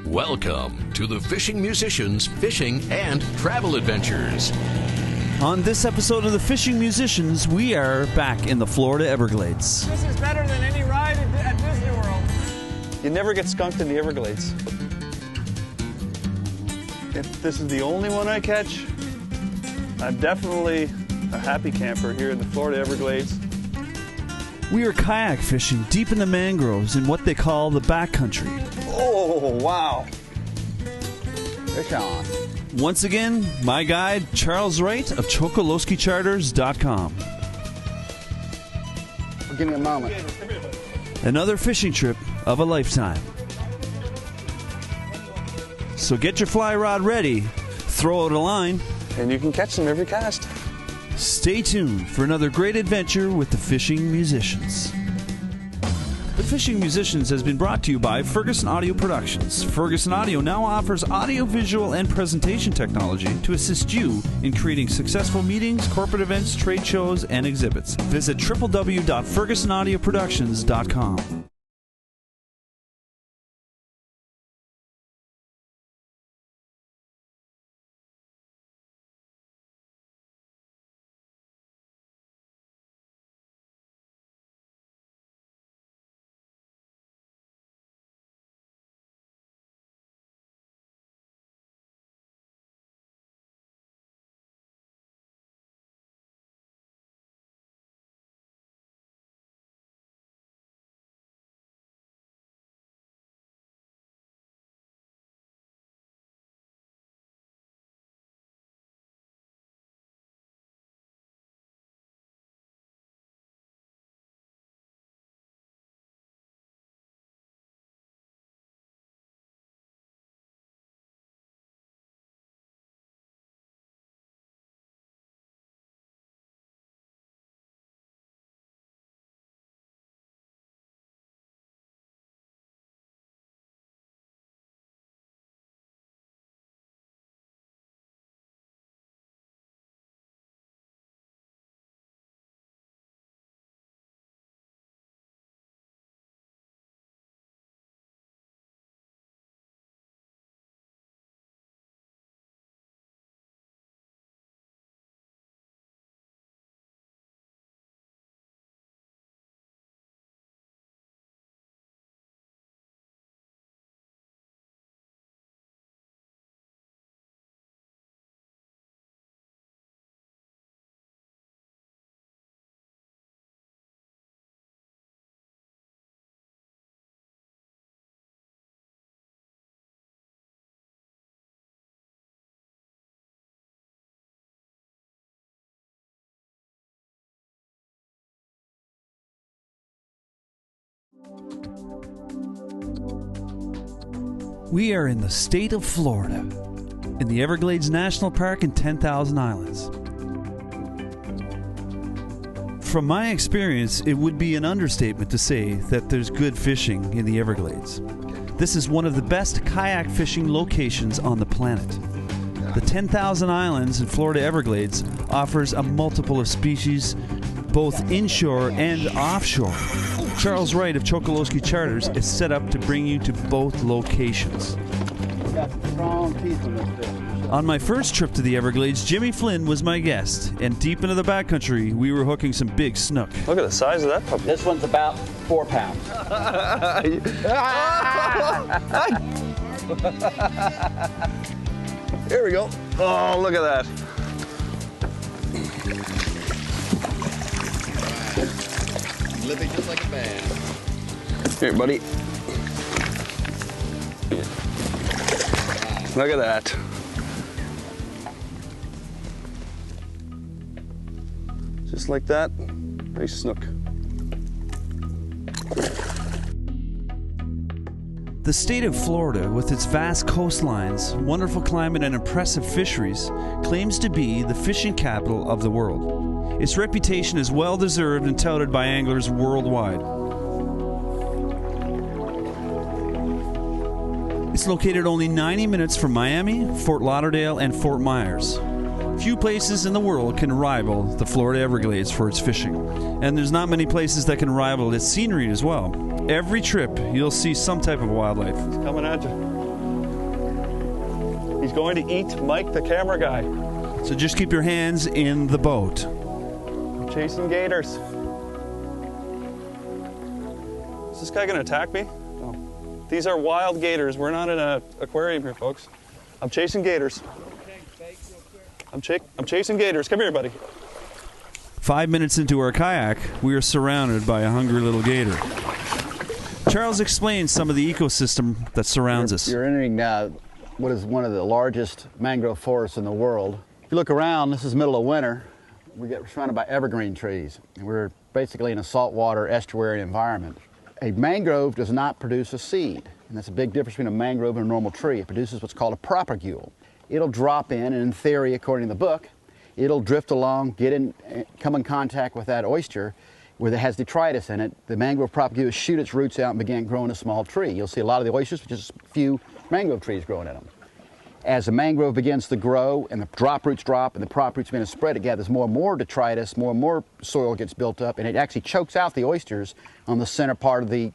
Welcome to the Fishing Musicians Fishing and Travel Adventures. On this episode of the Fishing Musicians, we are back in the Florida Everglades. This is better than any ride at Disney World. You never get skunked in the Everglades. If this is the only one I catch, I'm definitely a happy camper here in the Florida Everglades. We are kayak fishing deep in the mangroves in what they call the backcountry. Oh, wow. Fish on. Once again, my guide, Charles Wright of ChokoloskieCharters.com. Give me a moment. Another fishing trip of a lifetime. So get your fly rod ready, throw out a line, And you can catch them every cast. stay tuned for another great adventure with the Fishing Musicians. The Fishing Musicians has been brought to you by Ferguson Audio Productions. Ferguson Audio now offers audio-visual and presentation technology to assist you in creating successful meetings, corporate events, trade shows, and exhibits. Visit www.fergusonaudioproductions.com. We are in the state of Florida, in the Everglades National Park and 10,000 Islands. From my experience, it would be an understatement to say that there's good fishing in the Everglades. This is one of the best kayak fishing locations on the planet. The 10,000 Islands in Florida Everglades offers a multiple of species, both inshore and offshore. Charles Wright of Chokoloskee Charters is set up to bring you to both locations. Got strong teeth on this fish. On my first trip to the Everglades, Jimmy Flynn was my guest, and deep into the backcountry, we were hooking some big snook. Look at the size of that puppy. This one's about 4 pounds. Here we go. Oh, look at that. Living just like a man. Here, buddy. Look at that. Just like that. Nice snook. The state of Florida, with its vast coastlines, wonderful climate, and impressive fisheries, claims to be the fishing capital of the world. Its reputation is well deserved and touted by anglers worldwide. It's located only 90 minutes from Miami, Fort Lauderdale, and Fort Myers. Few places in the world can rival the Florida Everglades for its fishing. And there's not many places that can rival its scenery as well. Every trip, you'll see some type of wildlife. It's coming at you. He's going to eat Mike, the camera guy. So just keep your hands in the boat. I'm chasing gators. Is this guy going to attack me? No. These are wild gators. We're not in an aquarium here, folks. I'm chasing gators. I'm chasing gators. Come here, buddy. 5 minutes into our kayak, we are surrounded by a hungry little gator. Charles explains some of the ecosystem that surrounds us. You're entering what is one of the largest mangrove forests in the world. If you look around, this is middle of winter. We get surrounded by evergreen trees. And we're basically in a saltwater estuary environment. A mangrove does not produce a seed. And that's a big difference between a mangrove and a normal tree. It produces what's called a propagule. It'll drop in, and in theory, according to the book, it'll drift along, come in contact with that oyster where it has detritus in it. The mangrove propagule shoot its roots out and begin growing a small tree. You'll see a lot of the oysters with just a few mangrove trees growing in them. As the mangrove begins to grow and the drop roots drop and the prop roots begin to spread, it gathers more and more detritus, more and more soil gets built up, and it actually chokes out the oysters on the center part of the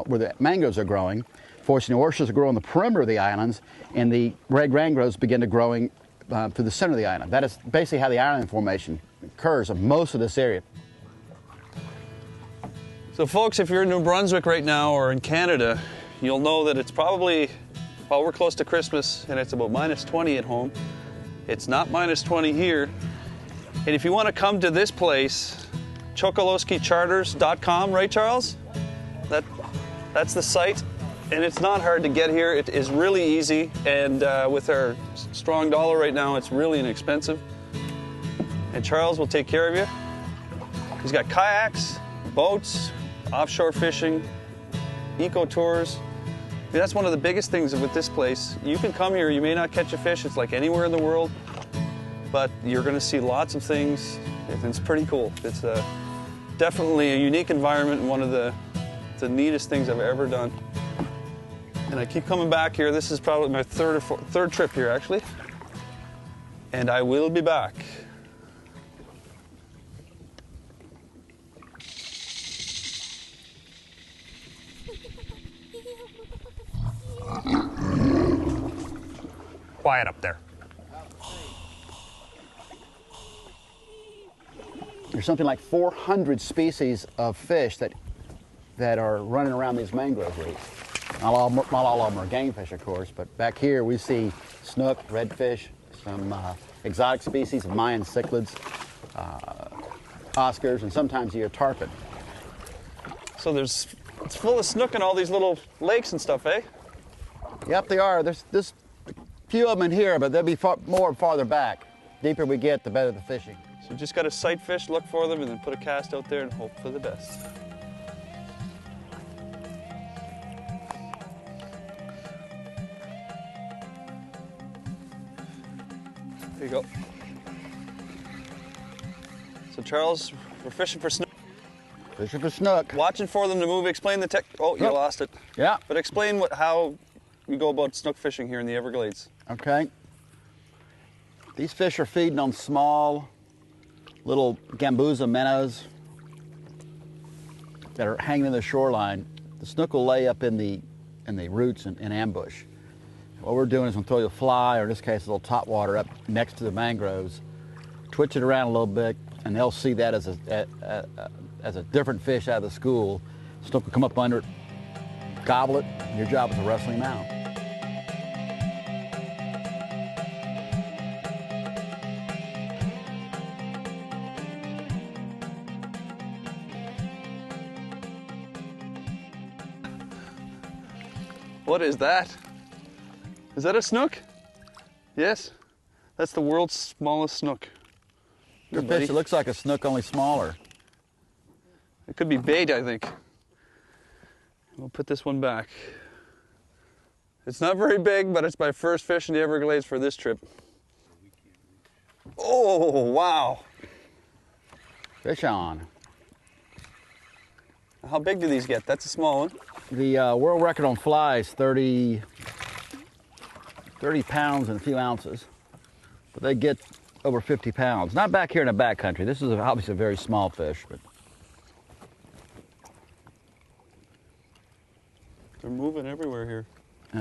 where the mangroves are growing, forcing the oysters to grow on the perimeter of the islands, and the red mangroves begin to growing through the center of the island. That is basically how the island formation occurs in most of this area. So folks, if you're in New Brunswick right now or in Canada, you'll know that it's probably, well, we're close to Christmas and it's about -20 at home. It's not -20 here. And if you want to come to this place, chokoloskycharters.com, right, Charles? That's the site. And it's not hard to get here. It is really easy. And with our strong dollar right now, it's really inexpensive. And Charles will take care of you. He's got kayaks, boats, offshore fishing, eco tours. I mean, that's one of the biggest things with this place. You can come here, you may not catch a fish, it's like anywhere in the world, but you're going to see lots of things. It's pretty cool. It's definitely a unique environment and one of the neatest things I've ever done. And I keep coming back here. This is probably my third trip here, actually. And I will be back. Quiet up there. There's something like 400 species of fish that are running around these mangrove reefs. Not all of them are game fish, of course, but back here we see snook, redfish, some exotic species of Mayan cichlids, oscars, and sometimes you hear tarpon. So it's full of snook in all these little lakes and stuff, eh? Yep, they are. There's a few of them in here, but they'll be more farther back. Deeper we get, the better the fishing. So you just got to sight fish, look for them, and then put a cast out there and hope for the best. There you go. So Charles, we're fishing for snook. Fishing for snook. Watching for them to move. Explain the tech. Oh, you lost it. Yeah. But explain how you go about snook fishing here in the Everglades. Okay. These fish are feeding on small little gambusa minnows that are hanging in the shoreline. The snook will lay up in the roots and ambush. What we're doing is we'll throw you a fly, or in this case a little top water, up next to the mangroves, twitch it around a little bit, and they'll see that as a different fish out of the school. Snook will come up under it, gobble it, and your job is to wrestle him out. What is that? Is that a snook? Yes. That's the world's smallest snook. Your fish, it looks like a snook, only smaller. It could be bait, I think. We'll put this one back. It's not very big, but it's my first fish in the Everglades for this trip. Oh, wow. Fish on. How big do these get? That's a small one. The world record on fly is 30 pounds and a few ounces, but they get over 50 pounds. Not back here in the backcountry. This is obviously a very small fish, but they're moving everywhere here.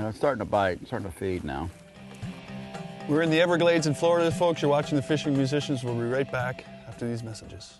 it's starting to bite, starting to feed now. We're in the Everglades in Florida, folks. You're watching The Fishing Musicians. We'll be right back after these messages.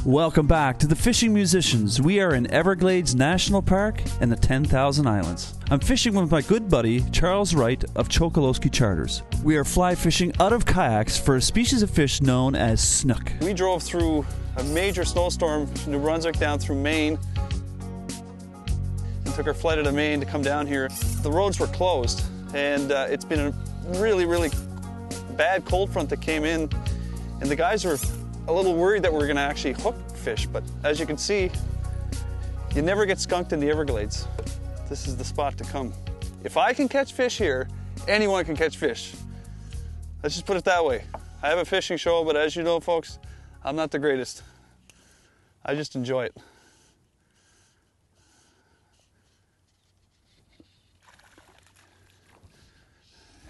Welcome back to the Fishing Musicians. We are in Everglades National Park and the 10,000 Islands. I'm fishing with my good buddy Charles Wright of Chokolosky Charters. We are fly fishing out of kayaks for a species of fish known as snook. We drove through a major snowstorm from New Brunswick down through Maine and took our flight out of Maine to come down here. The roads were closed, and it's been a really, really bad cold front that came in, and the guys were a little worried that we're going to actually hook fish, but as you can see, you never get skunked in the Everglades. This is the spot to come. If I can catch fish here, anyone can catch fish. Let's just put it that way. I have a fishing show, but as you know, folks, I'm not the greatest. I just enjoy it.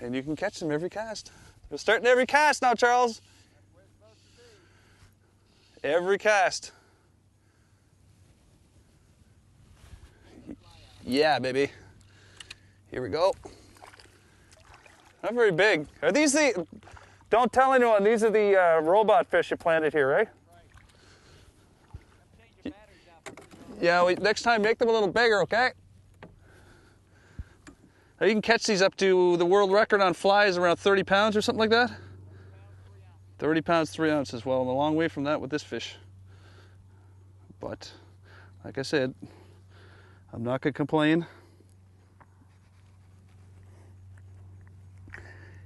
And you can catch them every cast. We're starting every cast now, Charles. Every cast. Yeah, baby. Here we go. Not very big. Are these the... Don't tell anyone, these are the robot fish you planted here, right? Yeah, next time make them a little bigger, okay? Now you can catch these up to the world record on flies around 30 pounds or something like that. 30 pounds, 3 ounces. Well, I'm a long way from that with this fish. But, like I said, I'm not going to complain.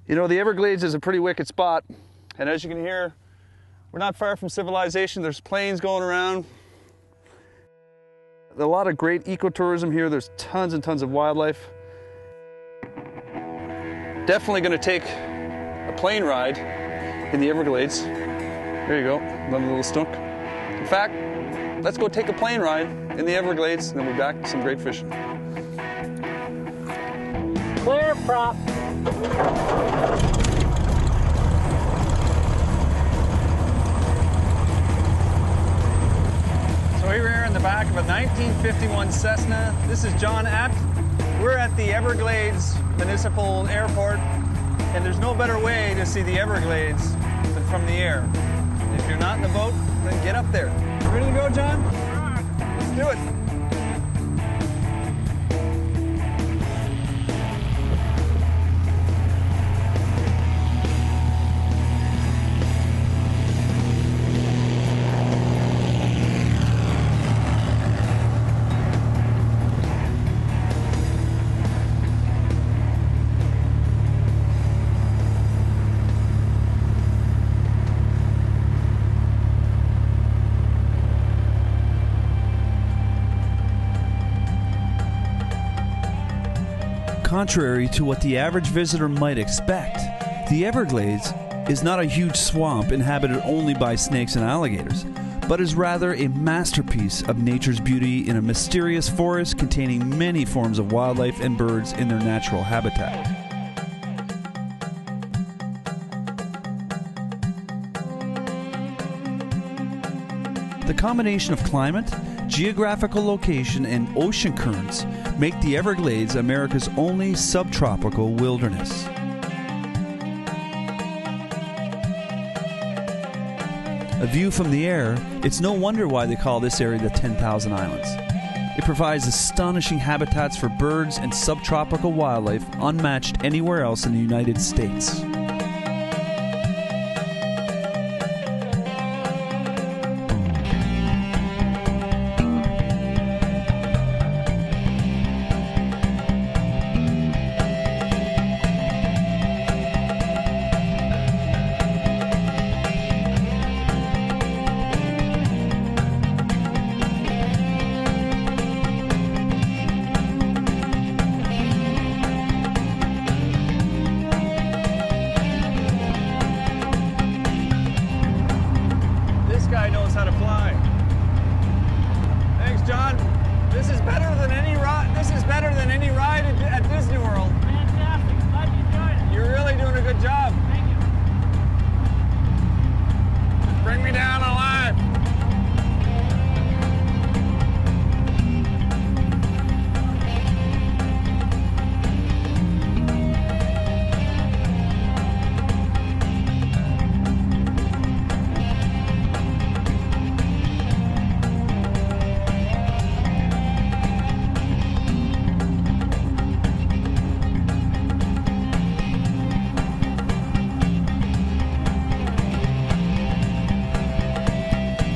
You know, the Everglades is a pretty wicked spot. And as you can hear, we're not far from civilization. There's planes going around. A lot of great ecotourism here. There's tons and tons of wildlife. Definitely going to take a plane ride in the Everglades. There you go, another little snook. In fact, let's go take a plane ride in the Everglades, and then we're back to some great fishing. Clear prop. So here we are in the back of a 1951 Cessna. This is John Apt. We're at the Everglades Municipal Airport, and there's no better way to see the Everglades than from the air. If you're not in the boat, then get up there. You ready to go, John? Let's do it. Contrary to what the average visitor might expect, the Everglades is not a huge swamp inhabited only by snakes and alligators, but is rather a masterpiece of nature's beauty in a mysterious forest containing many forms of wildlife and birds in their natural habitat. The combination of climate, geographical location, and ocean currents make the Everglades America's only subtropical wilderness. A view from the air, it's no wonder why they call this area the 10,000 Islands. It provides astonishing habitats for birds and subtropical wildlife unmatched anywhere else in the United States.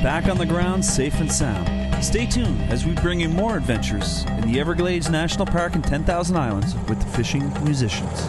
Back on the ground, safe and sound. Stay tuned as we bring you more adventures in the Everglades National Park and 10,000 Islands with the Fishing Musicians.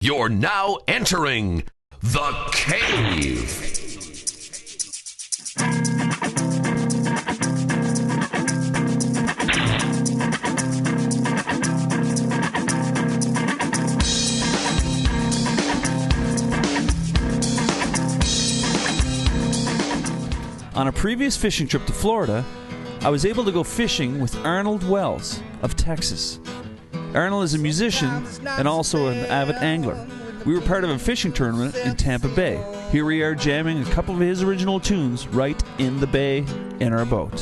You're now entering The Cave. On a previous fishing trip to Florida, I was able to go fishing with Arnold Wells of Texas. Arnold is a musician and also an avid angler. We were part of a fishing tournament in Tampa Bay. Here we are jamming a couple of his original tunes right in the bay in our boat.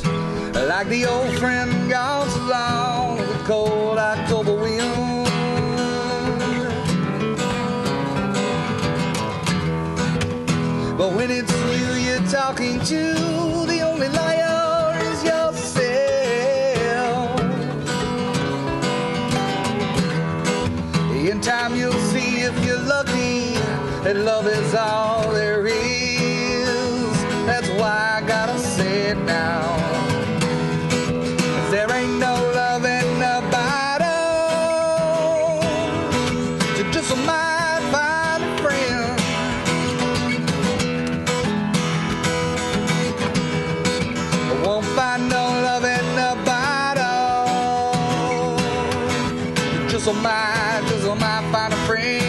Like the old friend gone so long with cold October wind, when it's you you're talking to. The only liar is yourself. In time you'll see, if you're lucky, that love is all there is. That's why I gotta say it now. 'Cause there ain't no love in the bottle to just might find a friend. I won't find no love in the bottle. Just might find a friend.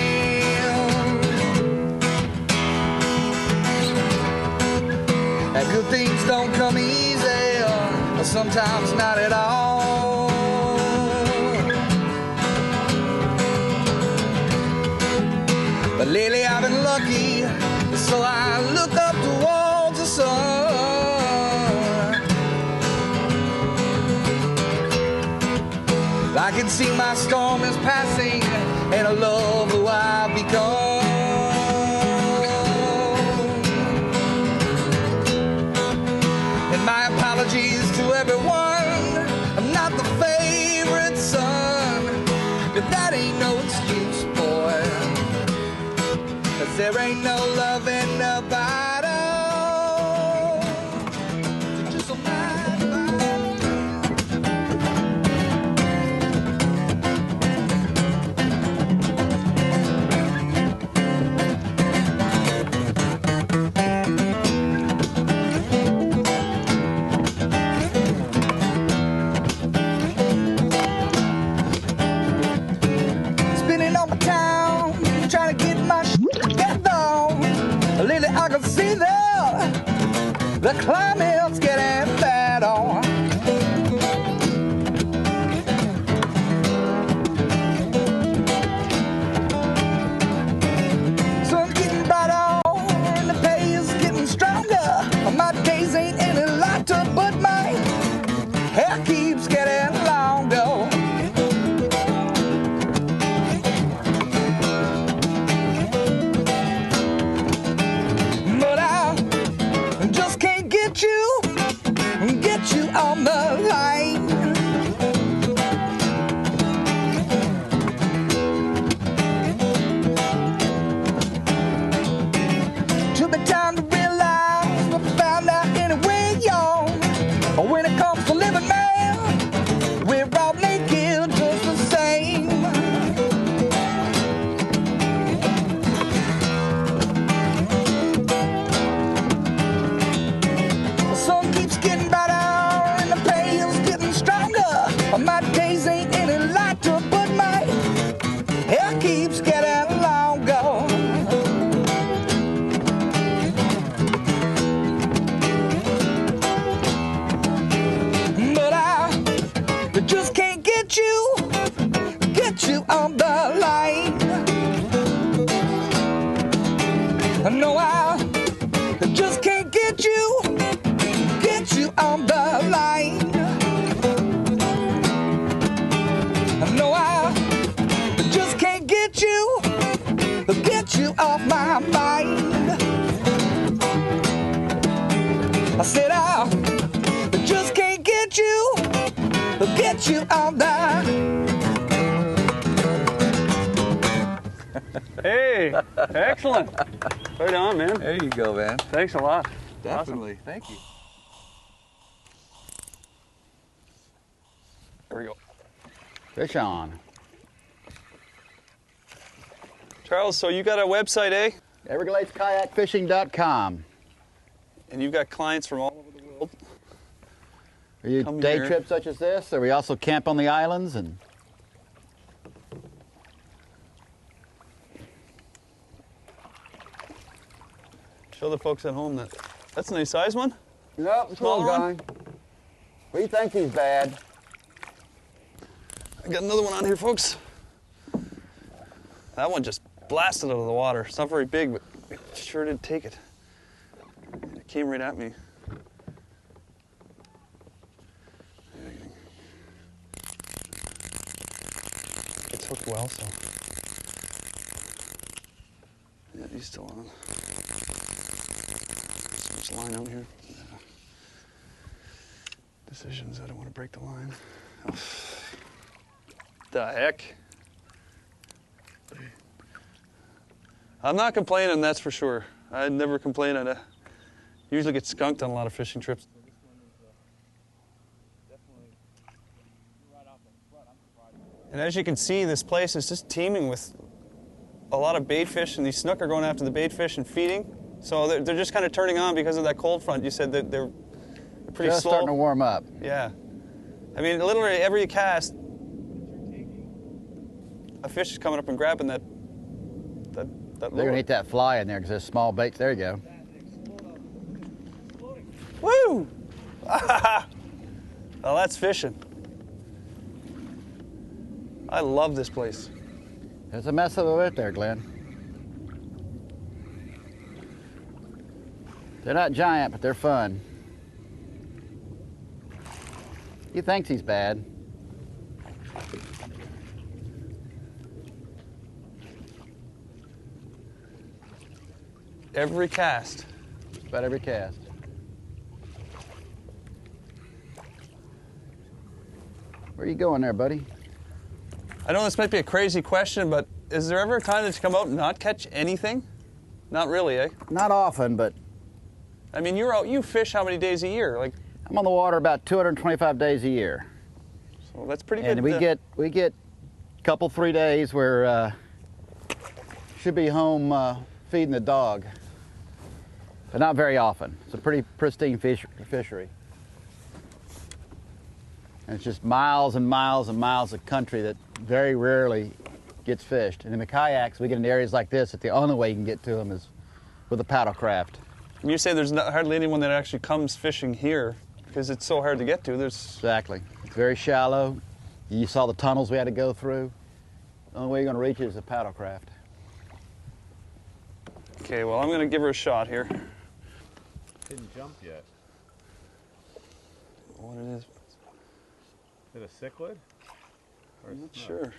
And good things don't come easy, or sometimes not at all. But lately I've been lucky, so I look up towards the sun. I can see my storm is passing, and I love who I've become. And my apologies to everyone, I'm not the favorite son, but that ain't no excuse, boy, 'cause there ain't no love in the bottle. Just a spinning on my town, trying to get my shit together. Lately I can see the climate's getting bad on. Sun's getting brighter, and the pay is getting stronger. My days ain't any lighter, but my hair keeps getting longer. But I just can't get you on the line. Took me time to realize, but found out anyway, y'all. When it comes to living, man, we're all naked just the same. The sun keeps getting brighter and the pay is getting stronger. My days ain't any lighter, but my hair keeps getting longer. But I just can't get you on the line. No, I just can't get you on the line. No, I just can't get you off my mind. I said I just can't get you on the. Hey, excellent. Right on, man. There you go, man. Thanks a lot. Definitely. Thank you. There we go. Fish on. Charles, so you got a website, eh? EvergladesKayakFishing.com. And you've got clients from all over the world. Are you Come day here. trips such as this, or we also camp on the islands? And Show the folks at home that's a nice size one. nope, Smaller one? We think he's bad. I got another one on here, folks. That one just blasted out of the water. It's not very big, but it sure did take it. It came right at me. It's hooked well, so. Yeah, he's still on. this line out here. Decisions, I don't want to break the line. Oh. The heck? I'm not complaining, that's for sure. I'd never complain. I usually get skunked on a lot of fishing trips. And as you can see, this place is just teeming with a lot of bait fish, and these snook are going after the bait fish and feeding. So they're just kind of turning on because of that cold front. You said that they're pretty just slow. Starting to warm up. Yeah. I mean, literally every cast, a fish is coming up and grabbing that They're going to eat that fly in there because there's small baits. There you go. Woo! Well, that's fishing. I love this place. There's a mess of it there, Glenn. They're not giant, but they're fun. He thinks he's bad. Every cast. Just about every cast. Where are you going there, buddy? I know this might be a crazy question, but is there ever a time that you come out and not catch anything? Not really, eh? Not often, but I mean, you're out. You fish how many days a year? Like, I'm on the water about 225 days a year. so that's pretty good. And we get a couple, 3 days where should be home feeding the dog, but not very often. It's a pretty pristine fishery. And it's just miles and miles and miles of country that very rarely gets fished. And in the kayaks, we get in areas like this that the only way you can get to them is with a paddle craft. And you say there's hardly anyone that actually comes fishing here because it's so hard to get to. Exactly. It's very shallow. You saw the tunnels we had to go through. The only way you're going to reach it is a paddle craft. Okay, well, I'm going to give her a shot here. Didn't jump yet. What it is? Is it a cichlid? I'm not sure.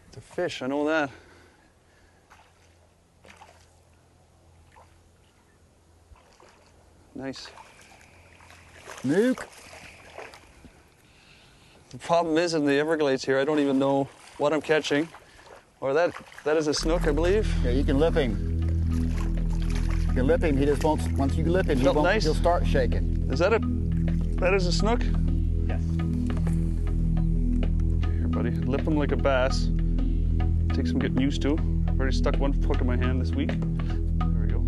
It's a fish, I know that. Nice. Nuke. The problem is in the Everglades here, I don't even know what I'm catching. Or that is a snook, I believe. Yeah, you can lip him. You can lip him. He just won't. Once you lip him, Nice. he'll start shaking. Is that is a snook? Yes. Here, buddy, lip him like a bass. Takes some getting used to. I've already stuck one hook in my hand this week. There we go.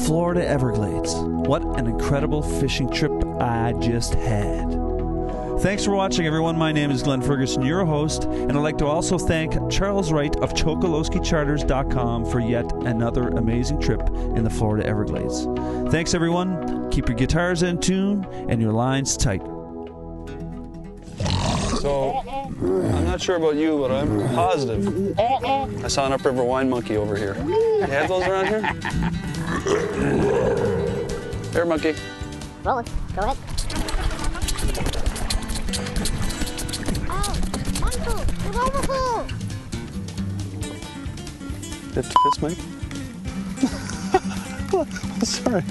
Florida Everglades. What an incredible fishing trip I just had. Thanks for watching, everyone. My name is Glenn Ferguson, your host, and I'd like to also thank Charles Wright of ChokoloskyCharters.com for yet another amazing trip in the Florida Everglades. Thanks, everyone. Keep your guitars in tune and your lines tight. So, I'm not sure about you, but I'm positive I saw an upriver wine monkey over here. You have those around here? Here, monkey. Rolling. Go ahead. Oh, Uncle, it's overfull. Did fist Mike? Sorry.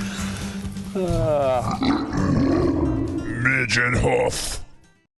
Midge and Hoof.